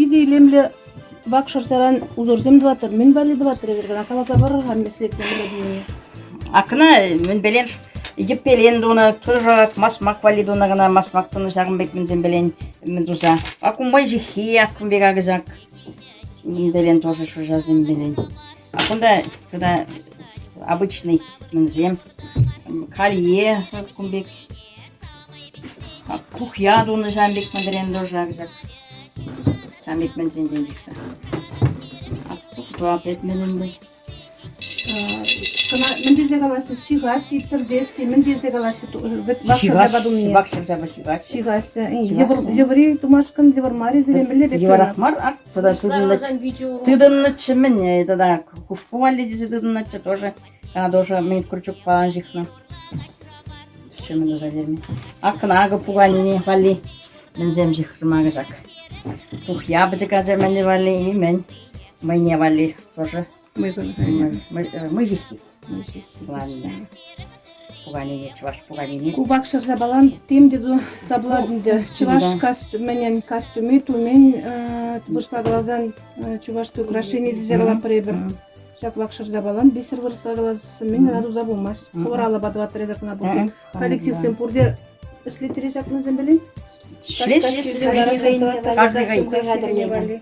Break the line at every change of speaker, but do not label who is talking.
виде илемле бакшар саран узорзем дватыр, мен бали дватыр эверген акаласа бар һәм меслекне билебине.
Акна мен белен егеп белен дуна турак масмак вали дуна гына масмак туны шагын бек мен белен мен дуза. Акумбай жихи акумбек агызак. Мен белен тоже шу жазым белен. Акунда когда обычный мен зем калье акумбек. Кухя дуна жамбек мен белен тоже агызак. Жамбек мен зем дендикса. Туа пет менен бай.
Мендезе галасы шигаш, иттердеси, мендезе галасы бакшар бадумне.
Бакшар жаба шигаш.
Шигаш, жеври тумашкан, жевармари зелемле бек.
Жеварахмар, а тогда тыдыннычы мен, тогда кушпу вали дизе тыдыннычы тоже. Она тоже мен крючок панжихна. Что мен уже верни. Акнага пуганини вали. Мен земжих магажак. Ух, я бы така мен вали и мен. Мы не вали тоже. Мы жихи. Ладно. Пуганини, чуваш пуганини.
Ку бакшар забалан тем деду забладинде. Чуваш костюм, менен костюме, тумен бушка глазан чувашты украшение дизерла пребер. Шак бакшар забалан бисер вырса глазсы мен наду забылмас. Курала бадва трезак на буке. Коллектив Семпурде эшлетережак на зембелин.
Шлеш? Каждый гай.